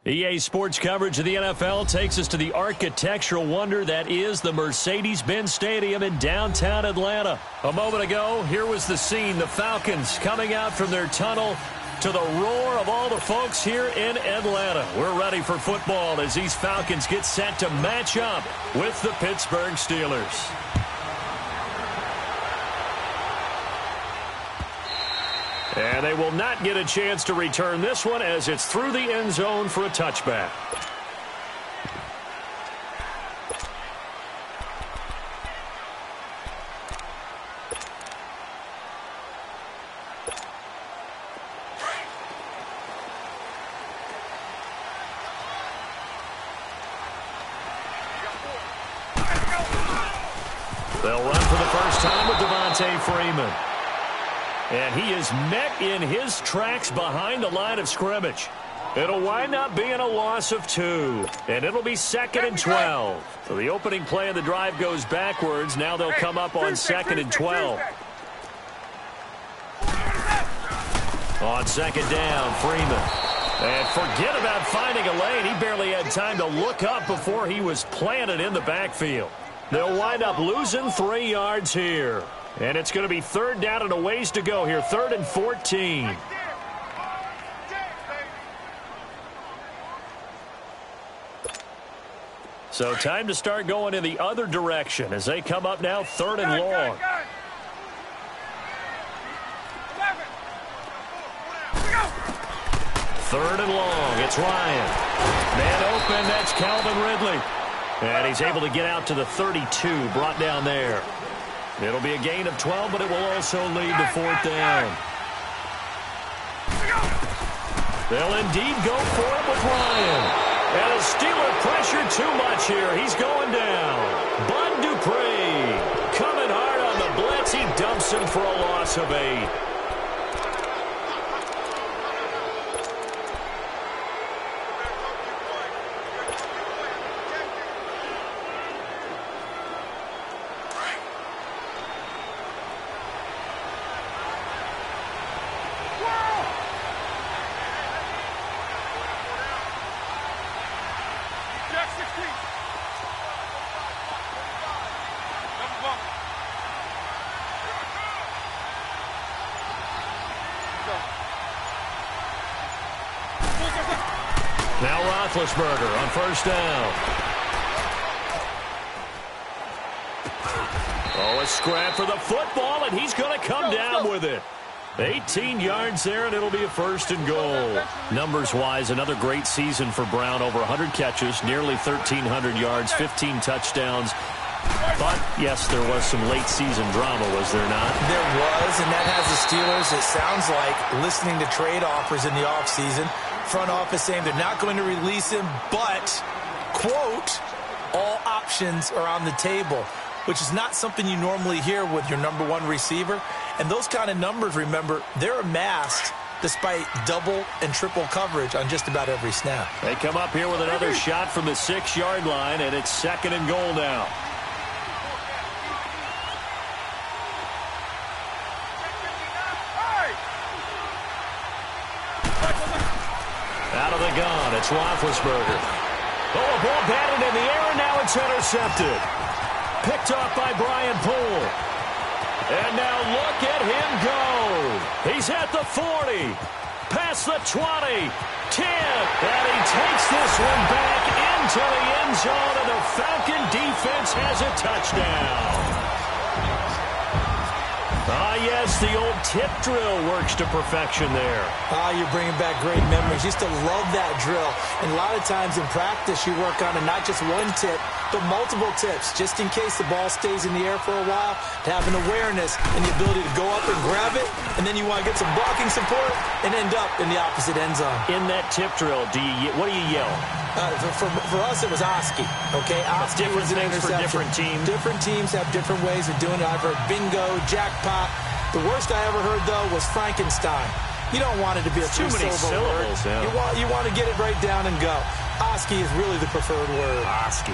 EA Sports coverage of the NFL takes us to the architectural wonder that is the Mercedes-Benz Stadium in downtown Atlanta. A moment ago, here was the scene. The Falcons coming out from their tunnel to the roar of all the folks here in Atlanta. We're ready for football as these Falcons get set to match up with the Pittsburgh Steelers. And they will not get a chance to return this one as it's through the end zone for a touchback. They'll run for the first time with Devontae Freeman. And he is met in his tracks behind the line of scrimmage. It'll wind up being a loss of 2. And it'll be 2nd and 12. So the opening play of the drive goes backwards. Now they'll come up on 2nd and 12. On 2nd down, Freeman. And forget about finding a lane. He barely had time to look up before he was planted in the backfield. They'll wind up losing 3 yards here. And it's going to be 3rd down and a ways to go here. 3rd and 14. So time to start going in the other direction as they come up now 3rd and long. Third and long. It's Ryan. Man open. That's Calvin Ridley. And he's able to get out to the 32. Brought down there. It'll be a gain of 12, but it will also lead to 4th down. They'll indeed go for it with Ryan. And a Steeler pressure too much here. He's going down. Bud Dupree coming hard on the blitz. He dumps him for a loss of 8. Roethlisberger on first down. Oh, a scrap for the football, and he's going to come down with it. 18 yards there, and it'll be a first and goal. Numbers-wise, another great season for Brown. Over 100 catches, nearly 1,300 yards, 15 touchdowns. But, yes, there was some late-season drama, was there not?
There was, and that has the Steelers, it sounds like, listening to trade offers in the offseason. Front office saying they're not going to release him, but, quote, all options are on the table, which is not something you normally hear with your number one receiver. And those kind of numbers, remember, they're amassed despite double and triple coverage on just about every snap.
They come up here with another shot from the 6-yard line, and it's second and goal now. Out of the gun, it's Roethlisberger. Oh, a ball batted in the air, and now it's intercepted. Picked off by Brian Poole. And now look at him go. He's at the 40, past the 20, 10, and he takes this one back into the end zone, and the Falcon defense has a touchdown. Ah, yes, the old tip drill works to perfection there.
Ah, you're bringing back great memories. Used to love that drill. And a lot of times in practice, you work on it, not just one tip, but multiple tips, just in case the ball stays in the air for a while, to have an awareness and the ability to go up and grab it, and then you want to get some blocking support and end up in the opposite end zone.
In that tip drill, what do you yell?
For us, it was Oski. Okay, Oski was an
things for different teams.
Different teams have different ways of doing it. I've heard bingo, jackpot. The worst I ever heard, though, was Frankenstein. You don't want it to be a
too many syllables.
Yeah. You want to get it right down and go. Oski is really the preferred word.
Oski.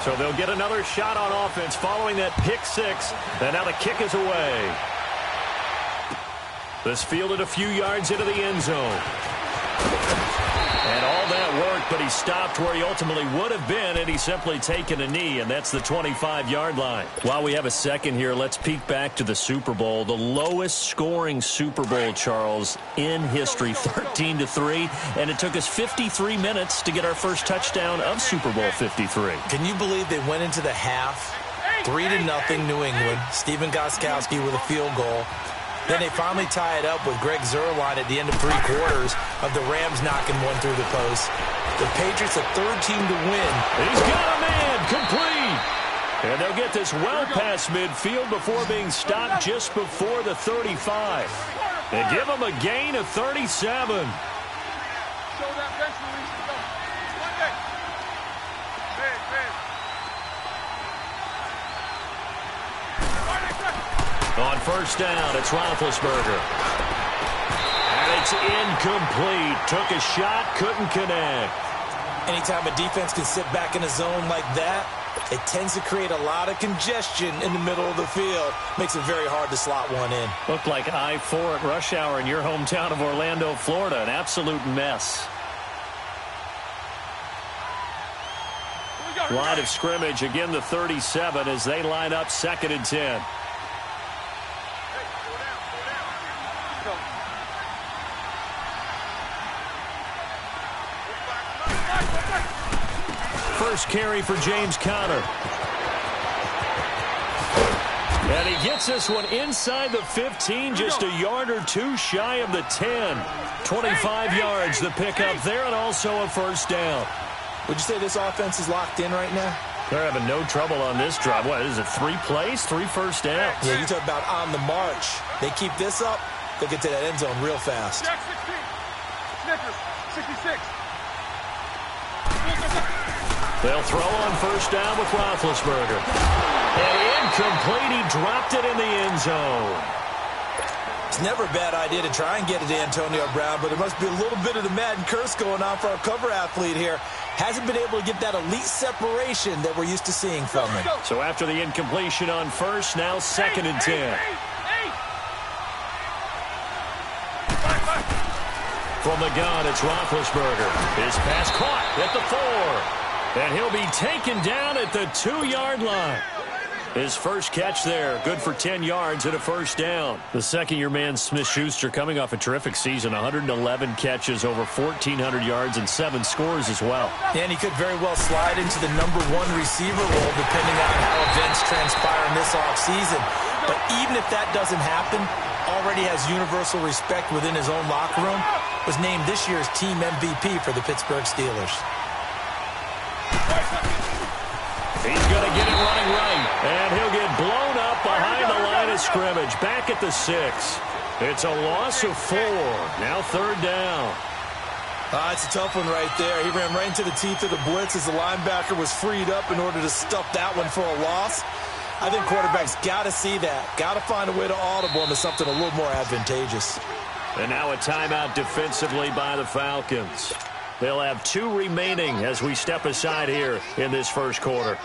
So they'll get another shot on offense following that pick six. And now the kick is away. This fielded a few yards into the end zone. And all that worked, but he stopped where he ultimately would have been, and he's simply taken a knee, and that's the 25-yard line. While we have a second here, let's peek back to the Super Bowl. The lowest scoring Super Bowl, Charles, in history, 13-3, and it took us 53 minutes to get our first touchdown of Super Bowl 53.
Can you believe they went into the half, 3-0 New England, Stephen Gostkowski with a field goal. Then they finally tie it up with Greg Zuerlein at the end of 3 quarters of the Rams knocking one through the post. The Patriots, a third team to win.
He's got a man, complete. And they'll get this well past midfield before being stopped just before the 35. They give him a gain of 37. On first down, it's Roethlisberger. And it's incomplete. Took a shot, couldn't connect.
Anytime a defense can sit back in a zone like that, it tends to create a lot of congestion in the middle of the field. Makes it very hard to slot one in.
Looked like I-4 at rush hour in your hometown of Orlando, Florida. An absolute mess. Line of scrimmage, again the 37 as they line up second and 10. First carry for James Conner. And he gets this one inside the 15, just a yard or two shy of the 10. 25 yards, the pickup there, and also a first down.
Would you say this offense is locked in right now?
They're having no trouble on this drive. What is it, 3 plays, 3 first downs?
Yeah, you talk about on the march. They keep this up, they'll get to that end zone real fast.
Jack 16. Snickers, 66.
They'll throw on first down with Roethlisberger. And incomplete. He dropped it in the end zone.
It's never a bad idea to try and get it to Antonio Brown, but there must be a little bit of the Madden curse going on for our cover athlete here. Hasn't been able to get that elite separation that we're used to seeing from him.
So after the incompletion on first, now second and 10. From the gun, it's Roethlisberger. His pass caught at the 4. And he'll be taken down at the 2-yard line. His first catch there, good for 10 yards and a first down. The second-year man, Smith-Schuster, coming off a terrific season, 111 catches, over 1,400 yards, and 7 scores as well.
And he could very well slide into the number 1 receiver role depending on how events transpire in this offseason. But even if that doesn't happen, already has universal respect within his own locker room, was named this year's team MVP for the Pittsburgh Steelers.
He's going to get it running right, and he'll get blown up behind the line of scrimmage, back at the 6. It's a loss of 4. Now third down.
It's a tough one right there. He ran right into the teeth of the blitz as the linebacker was freed up in order to stuff that one for a loss. I think quarterbacks got to see that. Got to find a way to audible into something a little more advantageous.
And now a timeout defensively by the Falcons. They'll have 2 remaining as we step aside here in this first quarter.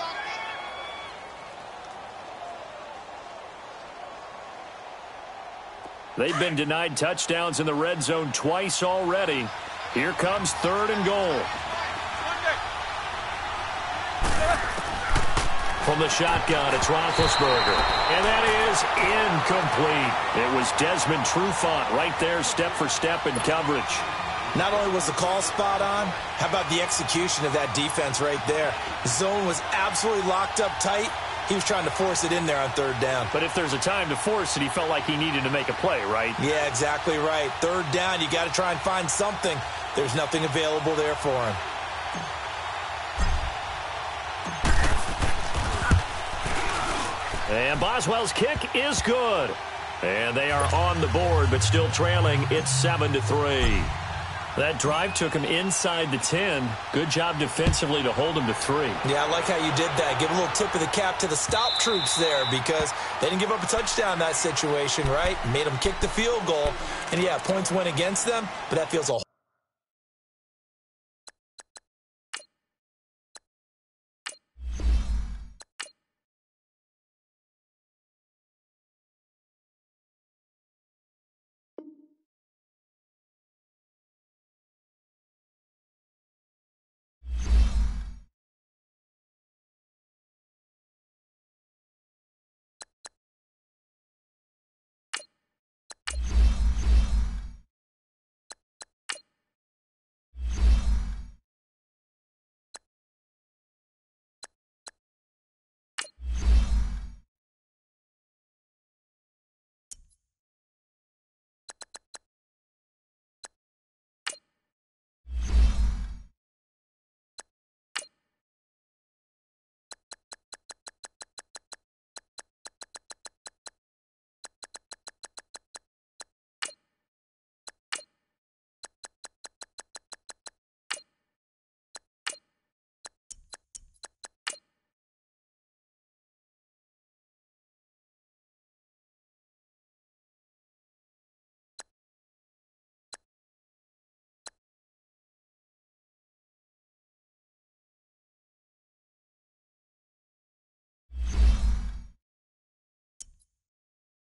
They've been denied touchdowns in the red zone twice already. Here comes 3rd and goal. From the shotgun, it's Roethlisberger. And that is incomplete. It was Desmond Trufant right there, step for step in coverage.
Not only was the call spot on, how about the execution of that defense right there? The zone was absolutely locked up tight. He was trying to force it in there on 3rd down.
But if there's a time to force it, he felt like he needed to make a play, right?
Yeah, exactly right. 3rd down, you got to try and find something. There's nothing available there for him.
And Boswell's kick is good. And they are on the board, but still trailing. It's 7-3. That drive took him inside the 10. Good job defensively to hold him to 3.
Yeah, I like how you did that. Give a little tip of the cap to the stop troops there because they didn't give up a touchdown in that situation, right? Made them kick the field goal. And, yeah, points went against them, but that feels a whole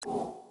You